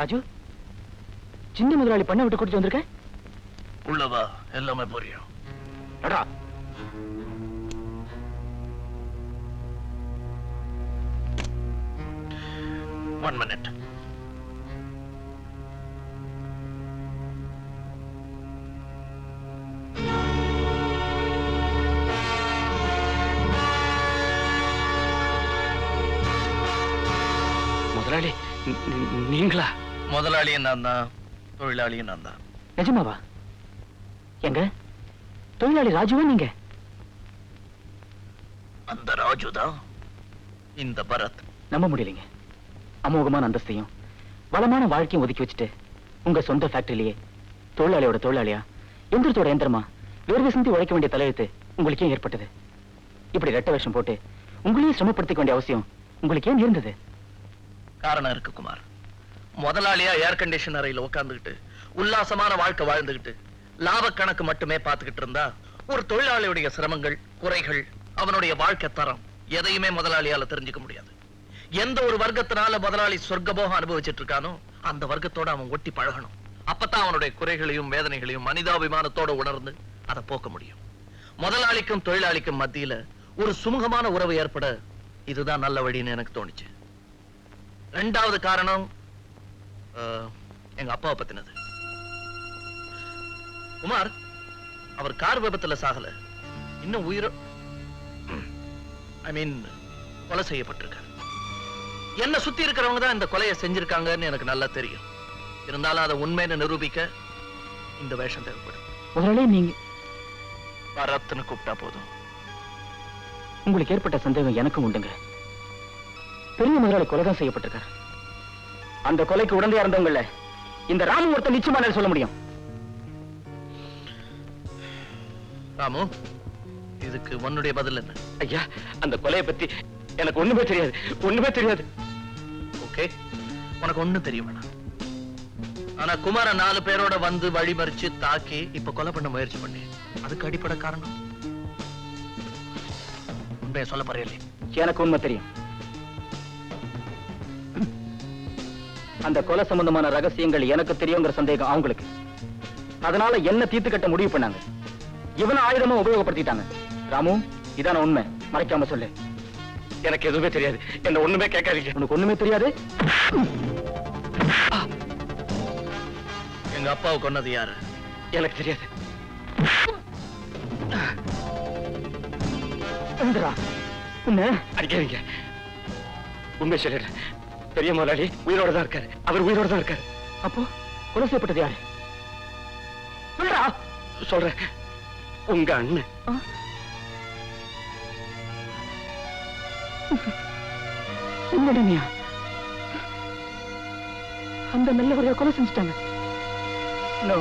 ராஜு, சின்ன முதலாளி பண்ண விட்டு கொடுத்து வந்திருக்க. உள்ளவா, எல்லாமே புரியும். அடா, ஒன் மினிட். முதலாளி நீங்களா? முதலாளியும் நான் தான், தொழிலாளியும் நான் தான். நிஜமாவா? எங்க தொழிலாளி ராஜுவா நீங்க? அந்த ராஜு தான் இந்த பரத். நம்ப முடியலைங்க. அமோகமான அந்தஸ்தையும் வளமான வாழ்க்கையும் ஒதுக்கி வச்சுட்டு உங்க சொந்த ஃபேக்டரியிலேயே தொழிலாளியோட தொழிலாளியா, எந்திரத்தோட எந்திரமா வேர்வை சிந்தி உழைக்க வேண்டிய தலையெழுத்து உங்களுக்கு ஏன் ஏற்பட்டது? இப்படி ரெட்ட வேஷம் போட்டு உங்களையும் சிரமப்படுத்திக்க வேண்டிய அவசியம் உங்களுக்கு ஏன் இருந்தது? காரணம் இருக்கு குமார். முதலாளியா ஏர் கண்டிஷன் அறையில உட்கார்ந்துகிட்டு உல்லாசமான வாழ்க்கை வாழ்ந்துகிட்டு லாப கணக்கு மட்டுமே பார்த்துக்கிட்டு இருந்தா ஒரு தொழிலாளியுடைய சிரமங்கள், குறைகள், அவனுடைய வாழ்க்கை தரம் எதையுமே முதலாளியால தெரிஞ்சுக்க முடியாது. எந்த ஒரு வர்க்கத்தினால முதலாளி சொர்க்கபோகம் அனுபவிச்சுட்டு இருக்கானோ அந்த வர்க்கத்தோட அவன் ஒட்டி பழகணும். அப்பதான் அவனுடைய குறைகளையும் வேதனைகளையும் மனிதாபிமானத்தோட உணர்ந்து அதை போக்க முடியும். முதலாளிக்கும் தொழிலாளிக்கும் மத்தியில ஒரு சுமூகமான உறவு ஏற்பட இதுதான் நல்ல வழின்னு எனக்கு தோணுச்சு. ரெண்டாவது காரணம் எங்க அப்பாவை பத்தினது. குமார், அவர் கார் விபத்துல சாகல, இன்னும் கொலை செய்யப்பட்டிருக்கார். என்ன சுத்தி இருக்கிறவங்க தான் இந்த கொலையை செஞ்சிருக்காங்கன்னு எனக்கு நல்லா தெரியும். இருந்தாலும் அதை உண்மைன்னு நிரூபிக்க இந்த வேஷம் தேவைப்படும். முதலாளி நீங்க பரத்னு கூப்பிட்டா போதும். உங்களுக்கு ஏற்பட்ட சந்தேகம் எனக்கும் உண்டுங்க. பெரிய முதலாளி கொலைதான் செய்யப்பட்டிருக்கார். அந்த கொலைக்கு உடந்தையா இருந்தவங்கள இந்த ராமு ஒருத்தர் நிச்சயமா சொல்ல முடியும். ராமு, இதுக்கு உன்னுடைய பதில் என்ன? ஐயா, அந்த கொலையை பத்தி எனக்கு ஒண்ணுமே தெரியாது, ஒண்ணுமே தெரியாது. ஓகே, உனக்கு ஒண்ணும் தெரிய வேணாம். ஆனா குமார 4 பேரோட வந்து வழிமறிச்சு தாக்கி இப்ப கொலை பண்ண முயற்சி பண்ணி அதுக்கு அடிப்படை காரணம் உண்மையை சொல்ல போறீங்களே? எனக்கு உண்மை தெரியும். அந்த கொலை சம்பந்தமான ரகசியங்கள் எனக்கு தெரியுங்கிற சந்தேகம் அவங்களுக்கு. அதனால என்ன தீர்த்து கட்ட முடிவு பண்ணாங்க. இவனை ஆயுதமா உபயோகப்படுத்திட்டாங்க. ராமு, இதான உண்மை, மறைக்காம சொல்லு. எனக்கு எதுவுமே தெரியாது, என்ன ஒண்ணுமே கேட்காதீங்க. உனக்கு ஒண்ணுமே தெரியாது? எங்க அப்பாவை கொன்னது யாரு? எனக்கு தெரியாது. இந்திரா, உன்னை அடிக்காதீங்க. உண்மை சொல்லிடுறேன். பெரிய முதலாளி உயிரோட தான் இருக்காரு. அவர் உயிரோட தான் இருக்காரு. அப்போ கொலை செய்யப்பட்டது யாரு? சொல்றா. சொல்றேன், உங்க அண்ணன். அந்த நல்லவரையா கொலை செஞ்சுட்டாங்க? No.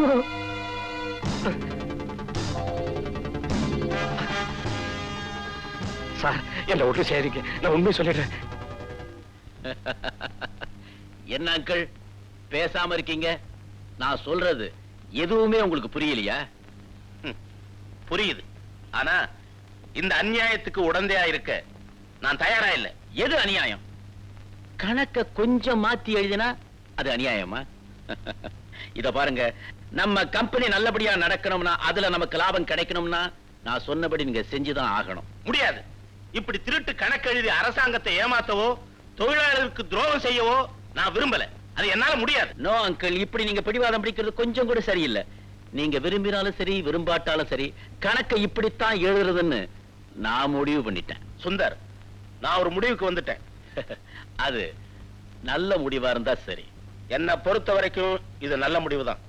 No. சார், என்ன ஒன்று சேரிங்க, நான் உண்மை சொல்லிடுறேன். என்ன அங்கிள் பேசாம இருக்கீங்க? நான் சொல்றது எதுவுமே உங்களுக்கு புரியலையா? புரியுது. ஆனா இந்த அநியாயத்துக்கு உடந்தையா இருக்க நான் தயாரா இல்ல. எது அநியாயம்? கணக்க கொஞ்சம் மாத்தி எழுதினா அது அநியாயமா? இத பாருங்க, நம்ம கம்பெனி நல்லபடியா நடக்கணும்னா, அதுல நமக்கு லாபம் கிடைக்கணும்னா நான் சொன்னபடி நீங்க செஞ்சுதான் ஆகணும். முடியாது. இப்படி திருட்டு கணக்கு எழுதி அரசாங்கத்தை ஏமாத்தவோ தொழிலாளர்களுக்கு துரோகம் செய்யவோ நான் விரும்பல. அது என்னால முடியாது. நோ அங்கிள், இப்படி நீங்க பிடிவாதம் பிடிக்கிறது கொஞ்சம் கூட சரியில்லை. நீங்க விரும்பினாலும் சரி, விரும்பாட்டாலும் சரி, கணக்கை இப்படித்தான் எழுதுறதுன்னு நான் முடிவு பண்ணிட்டேன். சுந்தர், நான் ஒரு முடிவுக்கு வந்துட்டேன். அது நல்ல முடிவா இருந்தா சரி. என்னை பொறுத்த வரைக்கும் இது நல்ல முடிவுதான்.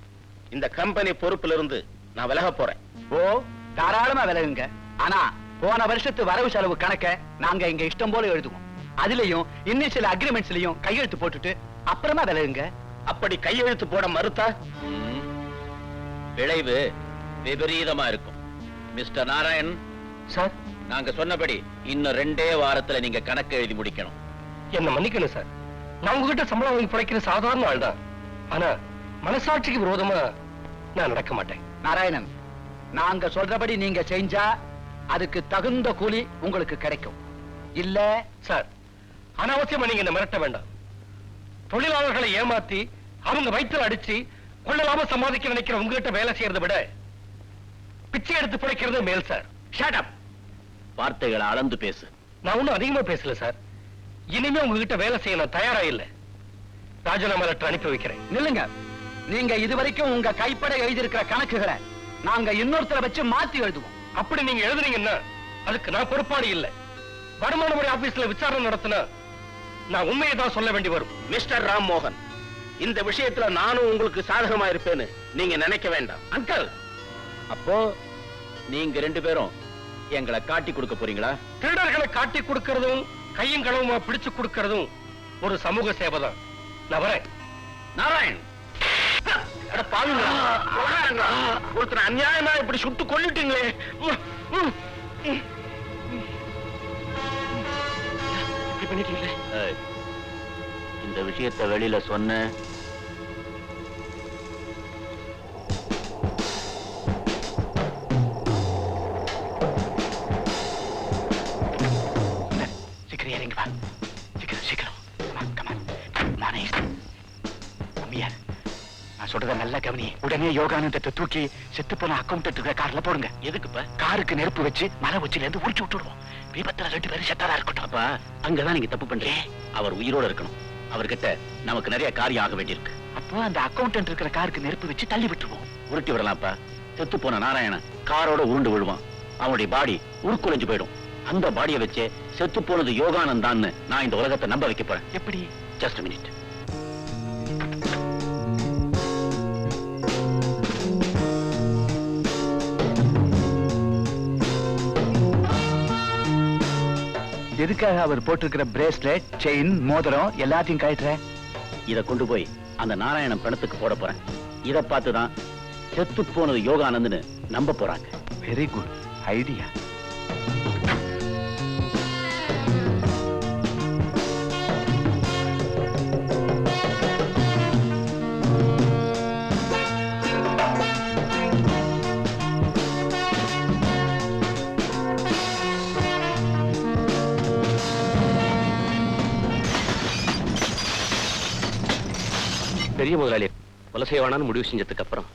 இந்த கம்பெனி பொறுப்புல இருந்து நான் விலக போறேன். ஓ, தாராளமா விலகுங்க. ஆனா போன வருஷத்து வரவு செலவு கணக்க நாங்க இங்க இஷ்டம் போல எழுதுவோம். அதுலயும் இன்னும் சில அக்ரிமெண்ட்ஸ்லயும் கையெழுத்து போட்டுட்டு அப்புறமா விலகுங்க. அப்படி கையெழுத்து போட மறுத்தா விளைவு விபரீதமா இருக்கும். மிஸ்டர் நாராயண் சார், நாங்க சொன்னபடி இன்னும் 2 வாரத்துல நீங்க கணக்கு எழுதி முடிக்கணும். என்ன மன்னிக்கணும் சார். நான் உங்ககிட்ட சம்பளம் வாங்கி பிழைக்கிற சாதாரண ஆள் தான். ஆனா மனசாட்சிக்கு விரோதமா நான் நடக்க மாட்டேன். நாராயணன், நாங்க சொல்றபடி நீங்க செஞ்சா அதுக்கு தகுந்த கூலி உங்களுக்கு கிடைக்கும். இல்ல சார், அனாவசியமா நீங்க என்ன மிரட்ட வேண்டாம். தொழிலாளர்களை ஏமாத்தி அவங்க வயிற்றுல அடிச்சு கொள்ளலாம சம்பாதிக்க நினைக்கிற உங்ககிட்ட வேலை செய்யறதை விட பிச்சை எடுத்து பிழைக்கிறது மேல் சார். Shut up. வார்த்தைகளை அளந்து பேசு. நான் ஒண்ணும் அதிகமா பேசல சார். இனிமே உங்ககிட்ட வேலை செய்ய நான் தயாரா இல்ல. ராஜினாமா லெட்டர் அனுப்பி வைக்கிறேன். நில்லுங்க. நீங்க இதுவரைக்கும் உங்க கைப்பட எழுதியிருக்கிற கணக்குகளை நாங்க இன்னொருத்தரை வச்சு மாத்தி எழுதுவோம். அப்படி நீங்க எழுதுனீங்கன்னா அதுக்கு நான் பொறுப்பாளி இல்ல. வருமான வரி ஆபீஸ்ல விசாரணை நடத்தினா நான் உண்மையை தான் சொல்ல வேண்டி வரும். மிஸ்டர் ராம்மோகன், இந்த விஷயத்துல நானும் உங்களுக்கு சாதகமா இருப்பேன்னு நீங்க நினைக்க வேண்டாம். அங்கிள், அப்போ நீங்க 2 பேரும் எங்களை காட்டி கொடுக்க போறீங்களா? திருடர்களை காட்டி கொடுக்கறதும் கையும் களவுமா பிடிச்சு கொடுக்கறதும் ஒரு சமூக சேவை தான். நான் வரேன். நாராயண், ஒருத்தர் அநியாயமா இப்படி சுட்டு கொல்லிட்டீங்களே. ஏய், இந்த விஷயத்தை வெளியில சொன்ன சீக்கிரம் இறங்கி வா. சீக்கிரம் சீக்கிரம். அம்மையார், நான் சொல்றத நல்லா கவனி. உடனே யோகானந்தத்தை தூக்கி செத்து போன அக்கௌண்ட் இருக்கிற கார்ல போடுங்க. எதுக்குப்பா? காருக்கு நெருப்பு வச்சு மலை உச்சில இருந்து உரிச்சு விட்டுடுவோம். விபத்துல 2 பேரும் செத்தாரா இருக்கட்டும். அப்பா, அங்கதான் நீங்க தப்பு பண்றீங்க. அவர் உயிரோட இருக்கணும். அவர்கிட்ட நமக்கு நிறைய காரியம் ஆக வேண்டியிருக்கு. அப்போ அந்த அக்கௌண்டன்ட் இருக்கிற காருக்கு நெருப்பு வச்சு தள்ளி விட்டுருவோம். உருட்டி விடலாம்ப்பா. செத்து போன நாராயணன் காரோட உருண்டு விழுவான். அவனுடைய பாடி உருக்குலைஞ்சு போயிடும். அந்த பாடியை வச்சு செத்து போனது யோகானந்தான்னு நான் இந்த உலகத்தை நம்ப வைக்க போறேன். எப்படி? Just minute. எதுக்காக அவர் போட்டிருக்கிற பிரேஸ்லெட், செயின், மோதிரம் எல்லாத்தையும் கழட்டுற? இத கொண்டு போய் அந்த நாராயணன் பணத்துக்கு போட போறேன். இத பார்த்துதான் செத்து போனது யோகானந்த்னு நம்ப போறாங்க. Very good idea. பெரிய முதலாளி கொலை செய்வானான்னு முடிவு செஞ்சதுக்கு அப்புறம்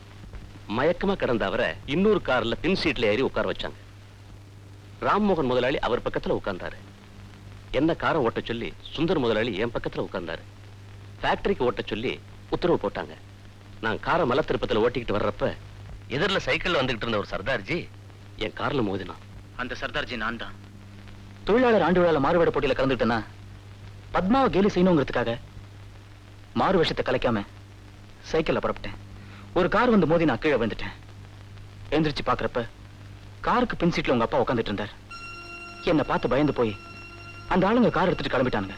மயக்கமா கிடந்த அவரை இன்னொரு கார்ல பின் சீட்ல ஏறி உட்கார வச்சாங்க. ராம்மோகன் முதலாளி அவர் பக்கத்துல உட்கார்ந்தாரு. என்ன காரை ஓட்ட சொல்லி சுந்தர் முதலாளி என் பக்கத்துல உட்கார்ந்தாரு. ஃபேக்டரிக்கு ஓட்ட சொல்லி உத்தரவு போட்டாங்க. நான் காரை மலை திருப்பத்துல ஓட்டிக்கிட்டு வர்றப்ப எதிரில சைக்கிள் வந்துகிட்டு இருந்த ஒரு சர்தார்ஜி என் கார்ல மோதினான். அந்த சர்தார்ஜி நான் தான். தொழிலாளர் ஆண்டு விழால மாறுவேட போட்டியில கலந்துட்டேன்னா பத்மாவை கேலி செய்யணுங்கிறதுக்காக மாறு விஷயத்தை கலைக்காம சைக்கிள்ல புறப்பட்டேன். ஒரு கார் வந்து மோதி நான் கீழே வந்துட்டேன். எழுந்திரிச்சு பாக்குறப்ப காருக்கு பின் சீட்ல உங்க அப்பா உட்காந்துட்டு இருந்தார். என்னை பார்த்து பயந்து போய் அந்த ஆளுங்க கார் எடுத்துட்டு கிளம்பிட்டானுங்க.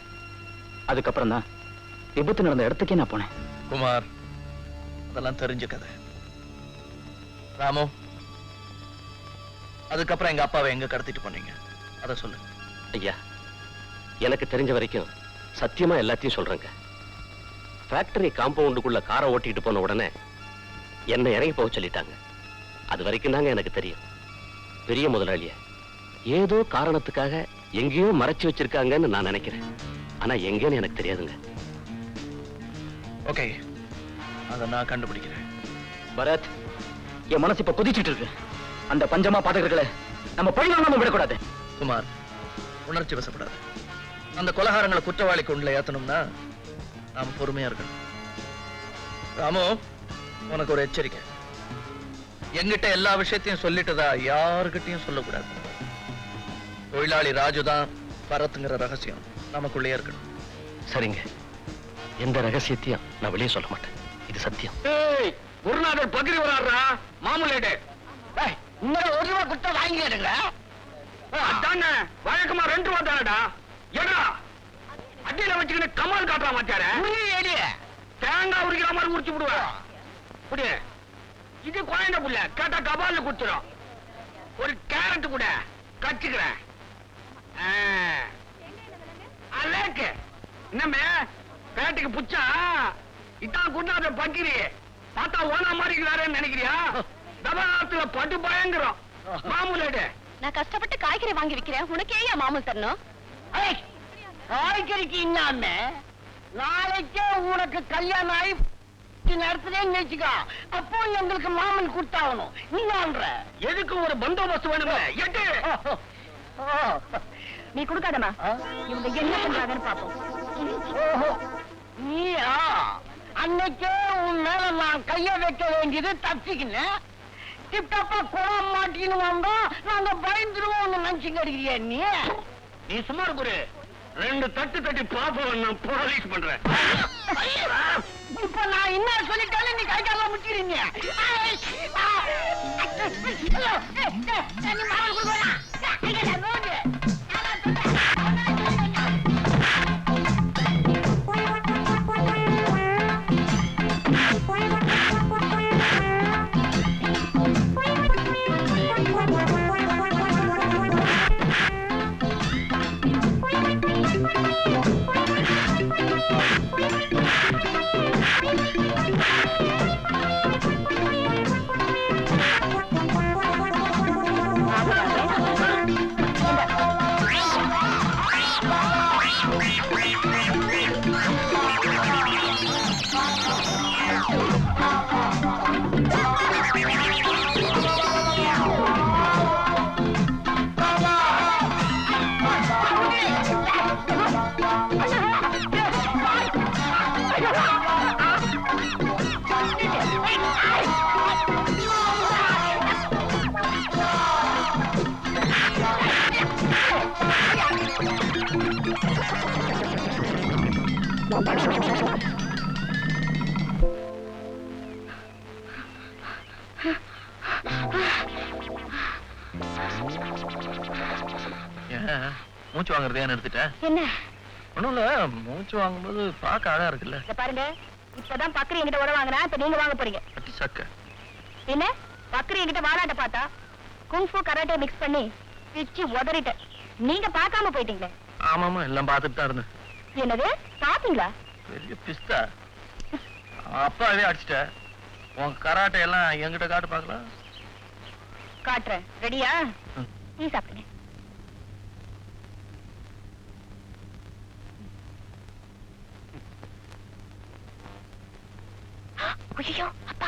அதுக்கப்புறம் தான் விபத்து நடந்த இடத்துக்கே நான் போனேன். குமார், அதெல்லாம் தெரிஞ்ச கதை. ராமு, அதுக்கப்புறம் எங்க அப்பாவை எங்க கடத்திட்டு போனீங்க, அத சொல்லு. ஐயா, எனக்கு தெரிஞ்ச வரைக்கும் சத்தியமா எல்லாத்தையும் சொல்றேங்க. ஃபேக்டரி காம்பவுண்டுக்குள்ள காரை ஓட்டிட்டு போன உடனே என்ன இறங்கி போக சொல்லிட்டாங்க. அது வரைக்கும் தாங்க எனக்கு தெரியும். பெரிய முதலாளிய ஏதோ காரணத்துக்காக எங்கேயோ மறைச்சு வச்சிருக்காங்கன்னு நான் நினைக்கிறேன். ஆனா எங்கன்னு எனக்கு தெரியாதுங்க. ஓகே, அத நான் கண்டுபிடிக்கிறேன். பரத், என் மனசு இப்ப குதிச்சிட்டு இருக்கு. அந்த பஞ்சமா பாதகர்களை நம்ம பழி வாங்காம விடக்கூடாது. குமார், உணர்ச்சி வசப்படாது. அந்த கொலகாரங்களை குற்றவாளி கொண்டுல ஏத்தணும்னா நாம பொறுமையா இருக்கணும். ராமு, உனக்கு ஒரு எச்சரிக்கை. எங்கிட்ட எல்லா விஷயத்தையும் சொல்லிட்டதா யாருகிட்டையும் சொல்லக்கூடாது. தொழிலாளி ராஜுதான் பரத்துங்கிற ரகசியம் நமக்குள்ளே இருக்கணும். சரிங்க, எந்த ரகசியத்தையும் நான் வெளியே சொல்ல மாட்டேன். இது சத்தியம். குருநாதர் பகிரி வராடுறா மாமூலேடு. இன்னொரு 1 ரூபா கொடுத்தா வாங்கிடுங்க. அதானே வழக்கமா 2 ரூபா தானடா. ஏடா அடியில வச்சுக்கிட்டு கமால் காட்டுற மாட்டார. தேங்காய் உரிக்கிற மாதிரி உரிச்சு விடுவேன். இது குழந்தை புள்ள கேட்டா கபால்ல கொடுத்துரும். ஒரு கேரட் கூட கச்சுக்கிறேன். என்னமே பேட்டுக்கு புச்சா இதான் குண்டாத பக்கிரி பார்த்தா ஓனா மாதிரி நினைக்கிறியா? தபாத்துல பட்டு பயங்கரம். மாமூலேடு, நான் கஷ்டப்பட்டு காய்கறி வாங்கி விக்கிறேன். உனக்கு ஏன் மாமூல் தரணும்? காய்கறிக்கு இன்னாம நாளைக்கே உனக்கு கல்யாணம் ஆகி நடத்துதே நினைச்சுக்கோ. அப்போ எங்களுக்கு மாமன் கொடுத்தாகணும். நீ வாழ்ற எதுக்கு ஒரு பந்தோபஸ்து வேணுமே. நீ கொடுக்காதமா, இவங்க என்ன பண்றாங்கன்னு பாப்போம். ஓஹோ, நீயா? அன்னைக்கே உன் மேல நான் கைய வைக்க வேண்டியது தப்பிக்கினேன். டிப்டாப்பா குளம் மாட்டின்னு வந்தா நாங்க பயந்துருவோம் நினைச்சுங்க அடிக்கிறியா நீ? நீ சும்மா இரு. 2 தட்டு தட்டி பாப்போம், நான் போலீஸ் பண்றேன். இப்ப நான் என்ன சொல்லிட்டாலும் நீ கை காலம் முட்டிடுங்க. மூச்சு வாங்குறதே நிறுத்திட்ட? என்ன ஒண்ணும் இல்ல, மூச்சு வாங்கும்போது பார்க்க அழகா இருக்குல்ல. பாருங்க, இப்பதான் பக்கரி என்கிட்ட உட வாங்கினா, இப்ப நீங்க வாங்க போறீங்க. சக்க என்ன பக்கரி என்கிட்ட வாலாட்ட பார்த்தா குங்ஃபு கராட்டே மிக்ஸ் பண்ணி பிச்சு உதறிட்டேன். நீங்க பார்க்காம போயிட்டீங்களே. ஆமாமா, எல்லாம் பார்த்துட்டு தான் இருந்தேன். என்னது பாத்தீங்களா? பெரிய பிஸ்தா. அப்பாவே அடிச்சிட்ட. உன் கராட்டை எல்லாம் என்கிட்ட காட்டு பார்க்கலாம். காட்டுறேன். ரெடியா? நீ சாப்பிடுங்க. ஐயோ அப்பா,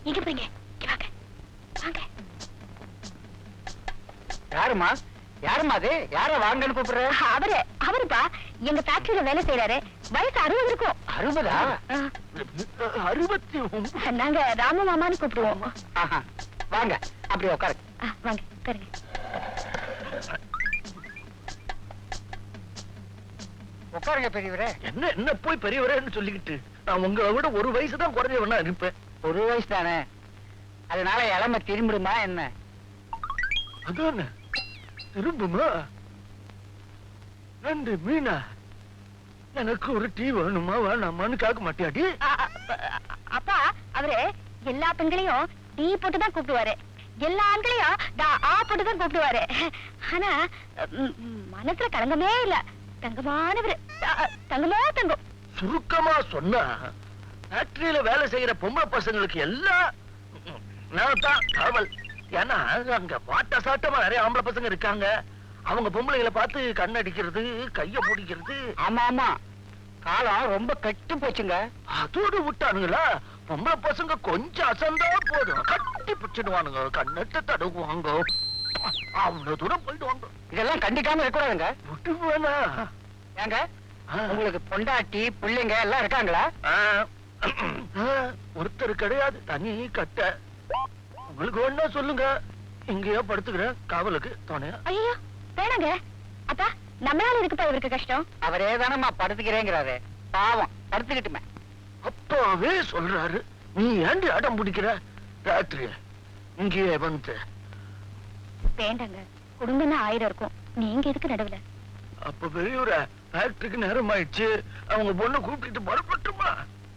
எங்க போறீங்க? வாங்க வாங்க. யாருமா? யாருமா அது? யார வாங்கன்னு கூப்பிடுற? அவருப்பா, எங்க ஃபேக்டரியில வேலை செய்யறாரு. வயசு 60 இருக்கும். 60? 60? நாங்க ராம மாமான்னு கூப்பிடுவோம். வாங்க, அப்படி உட்காரு. வாங்க உட்காருங்க. உட்காருங்க பெரியவரே. என்ன போய் பெரியவரேன்னு சொல்லிக்கிட்டு, நான் உங்களை விட 1 வயசு தான் குறைஞ்சவனா இருப்பேன். 1 வயசு தானே, அதனால இளமை திரும்பிடுமா என்ன? அதானே, திரும்புமா? 2 மீனா? எனக்கு ஒரு டீ வேணுமா வேணாமான்னு கேட்க மாட்டியாடி? அப்பா, அவரு எல்லா பெண்களையும் டீ போட்டு தான் கூப்பிடுவாரு, எல்லா ஆண்களையும் ஆ போட்டு தான் கூப்பிடுவாரு. ஆனா மனசுல கலங்கமே இல்ல. தங்கமானவரு, தங்கமோ தங்கம். சுருக்கமா சொன்னா, ஃபேக்டரியில வேலை செய்யற பொம்பளை பசங்களுக்கு எல்லாம் நான் தான் காவல். ஏன்னா அங்க வாட்ட சாட்டமா நிறைய ஆம்பளை பசங்க இருக்காங்க. அவங்க பொம்பளைகளை பார்த்து கண்ணடிக்கிறது, கைய பிடிக்கிறது. ஆமா ஆமா, காலம் ரொம்ப கெட்டு போச்சுங்க. அதோடு விட்டானுங்களா, பொம்பளை பசங்க கொஞ்சம் அசந்தா போதும் கட்டி பிடிச்சிடுவானுங்க, கண்ணத்தை தடுக்குவாங்க, அவ்வளவு தூரம் போயிடுவாங்க. இதெல்லாம் கண்டிக்காம இருக்கக்கூடாதுங்க. விட்டுவேனா? ஏங்க, உங்களுக்கு பொண்டாட்டி பிள்ளைங்க எல்லாம் இருக்காங்களா? ஒருத்தர் கிடையாது, தனி கட்ட. உங்களுக்கு ஒண்ணா சொல்லுங்க, இங்கேயோ படுத்துக்கிற காவலுக்கு துணையா. ஐயோ வேணாங்க அப்பா, நம்மளால இருக்குப்பா இவருக்கு கஷ்டம். அவரே தானம்மா படுத்துக்கிறேங்கிறாரு. பாவம், படுத்துக்கிட்டுமே. அப்பாவே சொல்றாரு, நீ ஏண்டி அடம் பிடிக்கிற? ராத்திரி இங்கேயே வந்து. வேண்டாங்க, குடும்பம்னா 1000 இருக்கும். நீங்க எதுக்கு நடுவுல? அப்ப பெரியவர ஃபேக்டரிக்கு நேரம் ஆயிடுச்சு, அவங்க பொண்ணு கூப்பிட்டு புறப்பட்டுமா?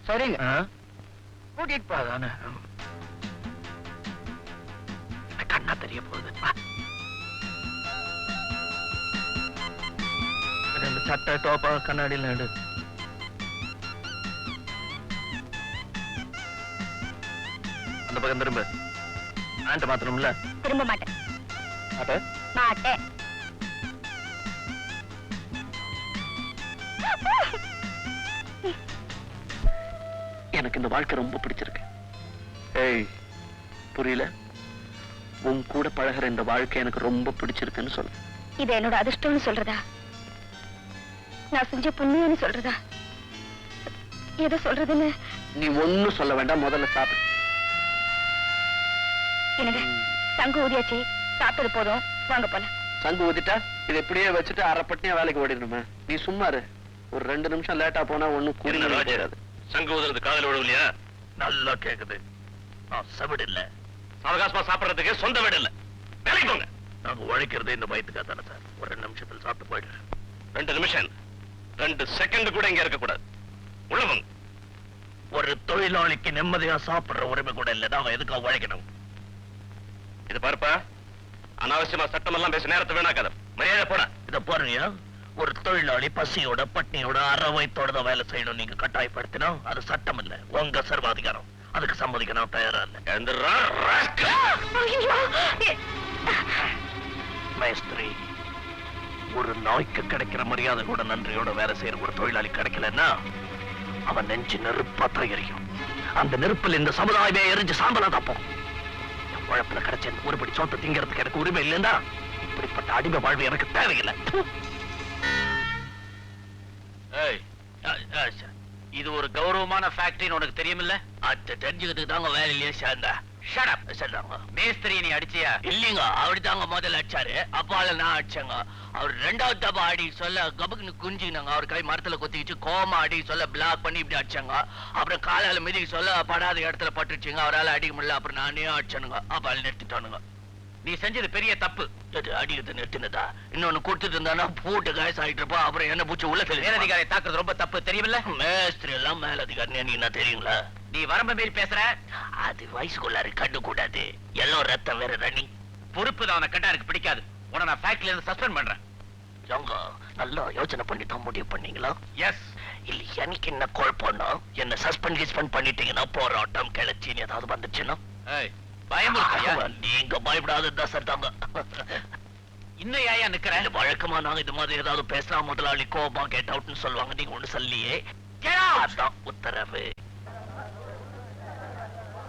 சரிங்க, கூட்டிட்டு போதானே. கண்ணா தெரிய போகுது. 2 சட்டை டோப்பா கண்ணாடியில் நடு. அந்த பக்கம் திரும்ப. ஆண்ட மாத்தணும்ல? திரும்ப மாட்டேன். மாட்டேன். எனக்கு இந்த வாழ்க்கை ரொம்ப பிடிச்சிருக்கு. ஏய், புரியல? உன் கூட பழகுற இந்த வாழ்க்கை எனக்கு ரொம்ப பிடிச்சிருக்குன்னு சொல்லு. இது என்னோட அதிர்ஷ்டம்னு சொல்றதா, நான் செஞ்ச புண்ணியம்னு சொல்றதா, எதை சொல்றதுன்னு? நீ ஒண்ணும் சொல்ல வேண்டாம், முதல்ல சாப்பிடு. எனக்கு சங்கு ஊதியாச்சு, சாப்பிட்டது போதும், வாங்க போலாம். சங்கு ஊதிட்டா இதை இப்படியே வச்சுட்டு அரைப்பட்டியா வேலைக்கு ஓடிடணுமே. நீ சும்மா இரு. ஒரு 2 நிமிஷம் லேட்டா போனா ஒண்ணும் கூடாது. சங்கு ஊதுறது காதல் விடலையா? நல்லா கேக்குது. நான் செவிடு இல்ல, அவகாசமா சாப்பிடறதுக்கு சொந்த வீடு இல்ல. வேலைக்கு போங்க. நாங்க உழைக்கிறதே இந்த வயிற்றுக்கா தானே சார். ஒரு 2 நிமிஷத்துல சாப்பிட்டு போயிடுறேன். 2 நிமிஷம் 2 செகண்ட் கூட இங்க இருக்க கூடாது. உள்ள போங்க. ஒரு தொழிலாளிக்கு நிம்மதியா சாப்பிடுற உரிமை கூட இல்ல, அவன் எதுக்காக உழைக்கணும்? இது பாருப்பா, அனாவசியமா சட்டம் எல்லாம் பேச நேரத்தை வேணாக்காத. மரியாதை போட. இத பாருங்க, ஒரு தொழிலாளி பசியோட பட்னியோட அறவயத்தோட தான் வேலை செய்யணும். நீங்க கட்டாயப்படுத்தினா அது சட்டம் இல்ல, உங்க சர்வாதிகாரம். அதுக்கு சம்மதிக்க நான் தயாரா இல்ல. எந்திரா, ராஸ்கல். மேஸ்திரி, ஒரு நாய்க்கு கிடைக்கிற மரியாதை கூட நன்றியோட வேலை செய்யற ஒரு தொழிலாளி கிடைக்கலன்னா அவன் நெஞ்சு நெருப்பா தயாரிக்கும். அந்த நெருப்பில் இந்த சமுதாயமே எரிஞ்சு சாம்பலா தப்போம். என் உழைப்புல கிடைச்ச ஒருபடி சோத்தை திங்கிறதுக்கு எனக்கு உரிமை இல்லைன்னா இப்படிப்பட்ட அடிமை வாழ்வு எனக்கு தேவையில்லை. ஏய், இது ஒரு கௌரவமான ஃபேக்டரின்னு உனக்கு தெரியுமில்ல? அது தெரிஞ்சுக்கிறதுக்கு தாங்க வேலையிலேயே சேர்ந்தா. Shut up. மேஸ்திரி நீ அடிச்சியா? இல்லீங்க, அவருதாங்க முதல்ல அடிச்சாரு. அப்பால நான் அடிச்சேங்க. அவர் 2வது தபா அடி சொல்ல கபுக்குன்னு குஞ்சினாங்க. அவர் கை மரத்துல கொத்திக்கிச்சு கோமா அடி சொல்ல பிளாக் பண்ணி இப்படி அடிச்சாங்க. அப்புறம் காலால மிதிக்கு சொல்ல படாத இடத்துல பட்டுச்சுங்க. அவரால் அடிக்க முடியல. அப்புறம் நானே அடிச்சனுங்க. அப்பால நிறுத்திட்டானுங்க. நீ செஞ்சது பெரிய தப்பு. அடிக்கிறது நிறுத்தினதா? இன்னொன்னு கொடுத்துட்டு இருந்தானா பூட்டு காய்ஸ் ஆயிட்டு இருப்பா. அப்புறம் என்ன பூச்சி உள்ள மேலதிகாரி தாக்குறது ரொம்ப தப்பு, தெரியுமில்ல? மேஸ்திரி எல்லாம் மேலதிகாரி என்ன தெரியுங்களா? நீ வரம்ப மீறி பேசுற. அது வயசுக்குள்ளாரு கண்டு கூடாது. எல்லாம் ரத்தம் வேற ரனி. பொறுப்பு தான் உனக்கு கண்டா எனக்கு பிடிக்காது. உன நான் ஃபேக்டரியில இருந்து சஸ்பெண்ட் பண்றேன். ஜோங்க, நல்லா யோசனை பண்ணி தான் முடிவு பண்ணீங்களா? எஸ். இல்ல எனக்கு என்ன குழப்பம்னா, என்ன சஸ்பெண்ட் பண்ணிட்டீங்கன்னா போராட்டம் கிளச்சின்னு ஏதாவது வந்துச்சுன்னா பயமுறுத்தியா? நீங்க பயப்படாத சார் தாங்க. இன்னும் ஏயா நிக்கிற? வழக்கமா நாங்க இது மாதிரி ஏதாவது பேசினா முதலாளி கோபமா கெட் அவுட்னு சொல்லுவாங்க. நீங்க ஒண்ணு சொல்லியே அதான் உத்தரவு.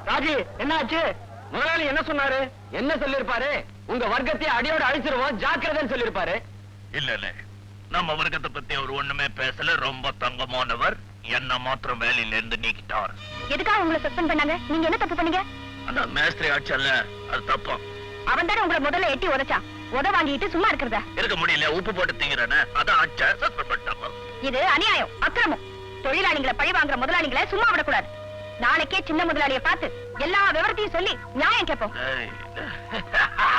ராஜி, என்ன ஆச்சு? முதலாளி என்ன சொன்னாரு? என்ன சொல்லிருப்பாரு? உங்க வர்க்கத்தை அடியோட அழிச்சிருவோம், ஜாக்கிரதைன்னு சொல்லிருப்பாரு. இல்ல, நம்ம வர்க்கத்தை பத்தி அவர் ஒண்ணுமே பேசல. ரொம்ப தங்கமானவர். என்ன மாத்திரம் வேலையில இருந்து நீக்கிட்டார். எதுக்காக உங்களை சஸ்பெண்ட் பண்ணாங்க? நீங்க என்ன தப்பு பண்ணீங்க? அந்த மேஸ்திரி ஆச்சல்ல, அது தப்பா. அவன் தானே உங்களை முதல்ல எட்டி உதைச்சான். உத வாங்கிட்டு சும்மா இருக்கிறதா? இருக்க முடியல, உப்பு போட்டு திங்கிறேன்னு அதான் ஆச்ச சஸ்பெண்ட் பண்ணிட்டாங்க. இது அநியாயம், அக்கிரமம். தொழிலாளிகளை பழி வாங்குற முதலாளிகளை சும்மா விடக்கூடாது. நாளைக்கே சின்ன முதலாளியை பார்த்து எல்லா விவரத்தையும் சொல்லி நியாயம் கேட்போம்.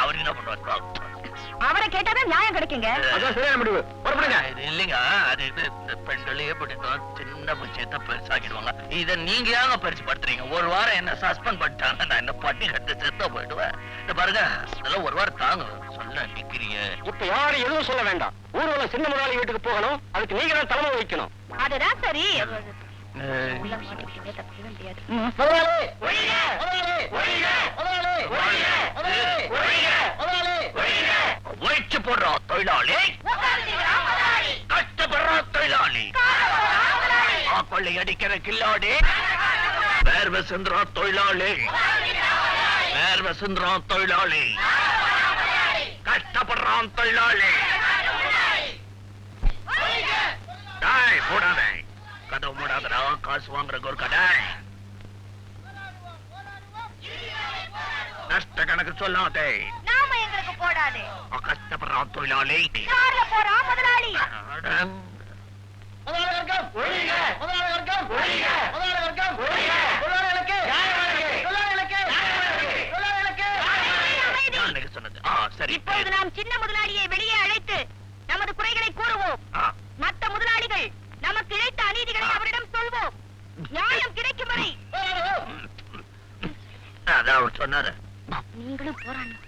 அவர் என்ன பண்ணுவார்? அவரை கேட்டாதான் நியாயம் கிடைக்குங்க. அதான் சரியான முடிவு. புறப்படுங்க. இல்லைங்க, அது இந்த பெண்களையே பிடிக்கும் சின்ன விஷயத்த பெருசாக்கிடுவாங்க. இத நீங்க ஏங்க பெருசு படுத்துறீங்க? ஒரு வாரம் என்ன சஸ்பெண்ட் பண்ணிட்டாங்க, நான் என்ன பட்டி கட்டு செத்த போயிடுவேன். இந்த பாருங்க, இதெல்லாம் ஒரு வாரம் தாங்க. சொல்ல நிக்கிறீங்க. இப்ப யாரும் எதுவும் சொல்ல வேண்டாம். ஊர்வலம் சின்ன முதலாளி வீட்டுக்கு போகணும். அதுக்கு நீங்க தான் தலைமை வகிக்கணும். அதுதான் சரி. உழைச்சு போடுறோம் தொழிலாளி, கஷ்டப்படுறோம் தொழிலாளி, கொள்ளை அடிக்கிற கில்லாடி, வேர்வை சிந்துறோம் தொழிலாளி, வேர்வை சிந்துறோம் தொழிலாளி, கஷ்டப்படுறோம் தொழிலாளி. போடாதே, கதவு மூடாதடா, காசு வாங்குற ஒரு கடை. நஷ்ட கணக்கு சொல்லாதே. நாம எங்களுக்கு போடாதே. கஷ்டப்படுறான் தொழிலாளி. கார்ல போறான் முதலாளி. சொன்னது சரி. இப்பொழுது நாம் சின்ன முதலாளியை வெளியே அழைத்து நமது குறைகளை கூறுவோம். மற்ற முதலாளிகள் நமக்கு இழைத்த அநீதிகளை அவரிடம் சொல்வோம். நியாயம் கிடைக்கும் வரை. அதான் அவர் சொன்னாரு. நீங்களும் போராடணும்.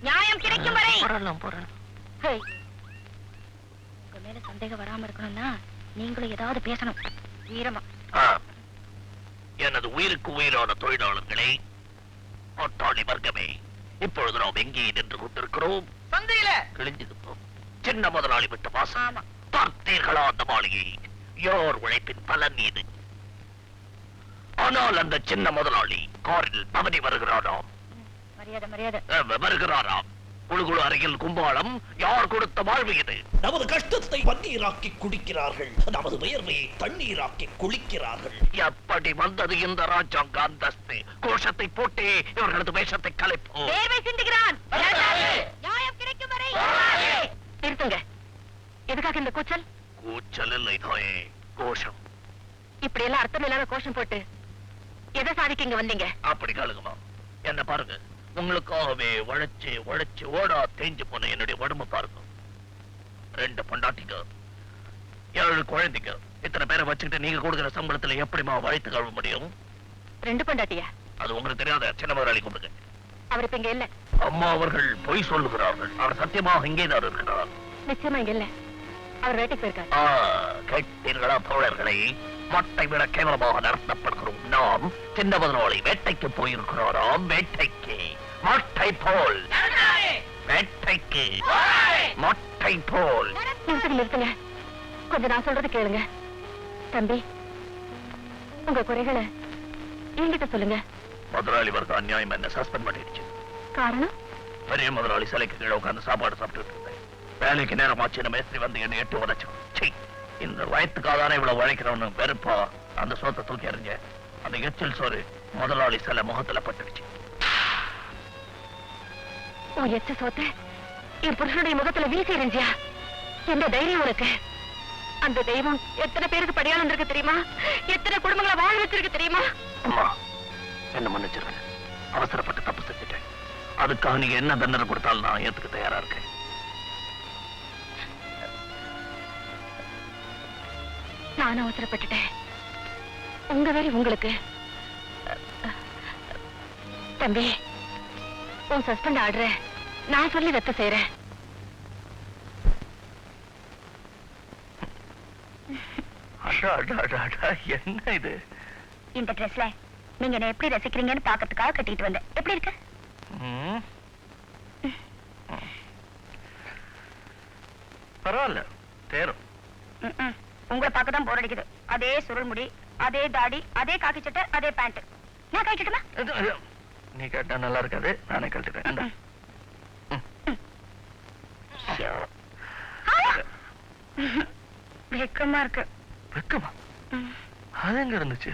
நியாயம் கிடைக்கும் வரை. போராடலாம். உங்க மேல சந்தேகம் வராம இருக்கணும்னா நீங்களும் ஏதாவது பேசணும். வீரமா. எனது உயிருக்கு உயிரான தொழிலாளர்களே, ஒட்டாளி வர்க்கமே, இப்பொழுது நாம் எங்கே நின்று கொண்டிருக்கிறோம்? சந்தையில. கிழிஞ்சது சின்ன முதலாளி விட்டு வாசம். பார்த்தீர்களா அந்த மாளிகை? யார் உழைப்பின் பலன் இது? ஆனால் அந்த சின்ன முதலாளி காரில் பவனி வருகிறாரோ மரியாதை மரியாதை வருகிறாராம். குழுகுழு அறையில் கும்பாளம். யார் கொடுத்த வாழ்வு இது? நமது கஷ்டத்தை பன்னீராக்கி குடிக்கிறார்கள், நமது வியர்வையை தண்ணீராக்கி குளிக்கிறார்கள். எப்படி வந்தது இந்த ராஜாங்க அந்தஸ்து? கோஷத்தை போட்டே இவர்களது வேஷத்தை கலைப்போம். வேர்வை சிந்துகிறான். நியாயம் கிடைக்கும் வரை நிறுத்துங்க. எதுக்காக இந்த கூச்சல்? கூச்சல் இல்லை தாயே, கோஷம். இப்படி எல்லாம் அர்த்தம் இல்லாத கோஷம் போட்டு எதை சாதிக்க இங்க வந்தீங்க? அப்படி கழுகுமா? என்ன பாருங்க, உங்களுக்காகவே உழைச்சு உழைச்சு ஓடா தேஞ்சு போன என்னுடைய உடம்பு பாருங்க. 2 பொண்டாட்டிங்க, 7 குழந்தைங்க, இத்தனை பேரை வச்சுக்கிட்டு நீங்க கொடுக்கிற சம்பளத்துல எப்படிமா வழித்து கழுவ முடியும்? 2 பொண்டாட்டியா? அது உங்களுக்கு தெரியாத? சின்ன முதலாளி கூப்பிடுங்க. அவர் இப்ப இங்க இல்ல. அம்மா அவர்கள் பொய் சொல்லுகிறார்கள். அவர் சத்தியமாக இங்கேதான் இருக்கிறார். நிச்சயமா இங்க இல்ல. அவர் வேட்டைக்கு போயிருக்காரு. கேட்டீர்களா தோழர்களை? மட்டை விட கேவலமாக நடத்தப்படுகிறோம் நாம். சின்ன முதலாளி வேட்டைக்கு போயிருக்கிறாராம். வேட்டைக்கு மட்டை போல், வேட்டைக்கு மட்டை போல். நிறுத்துங்க நிறுத்துங்க, கொஞ்சம் நான் சொல்றது கேளுங்க. தம்பி, உங்க குறைகளை என்கிட்ட சொல்லுங்க. முதலாளி வர்க்க அநியாயம் என்ன சஸ்பெண்ட் பண்ணிடுச்சு. காரணம்? பெரிய முதலாளி சிலைக்கு கீழே உட்கார்ந்து சாப்பாடு சாப்பிட்டு இருந்தேன். வேலைக்கு நேரமாச்சு மேஸ்திரி வந்து என்ன 8 உதச்சோம். இந்த வயத்துக்காதானே இவ்வளவு உழைக்கிறவனு வெறுப்பா அந்த சோத்தை தூக்கி எறிஞ்ச. அந்த எச்சில் சோறு முதலாளி சில முகத்துல பட்டுடுச்சு. உன் எச்ச சோத்தை என் புருஷனுடைய முகத்துல வீசி எறிஞ்சியா? எந்த தைரியம் உனக்கு? அந்த தெய்வம் எத்தனை பேருக்கு படியாளம் இருக்கு தெரியுமா? எத்தனை குடும்பங்களை வாழ வச்சிருக்கு தெரியுமா? அம்மா, என்ன மன்னிச்சிருக்கேன். அவசரப்பட்டு தப்பு செஞ்சுட்டேன். அதுக்காக நீங்க என்ன தண்டனை கொடுத்தாலும் நான் ஏத்துக்க தயாரா இருக்கேன். நானும் அவசரப்பட்டுட்டேன். உங்க வேறு உங்களுக்கு. தம்பி, உன் சஸ்பெண்ட் ஆர்டர நான் சொல்லி ரத்து செய்யறேன். என்ன இது? இந்த ட்ரெஸ்ல நீங்க என்ன எப்படி ரசிக்கிறீங்கன்னு பாக்கிறதுக்காக கட்டிட்டு வந்தேன். எப்படி இருக்கு? பரவாயில்ல, தேரும். உங்களை பார்க்க தான் போர் அடிக்குது. அதே சுருள் முடி, அதே தாடி, அதே காக்கி சட்டை, அதே பேண்ட். நான் கட்டிட்டுமா? நீ கேட்டா நல்லா இருக்காது, நானே கழட்டுறேன். வெக்கமா இருக்கு. வெக்கமா? அது எங்க இருந்துச்சு?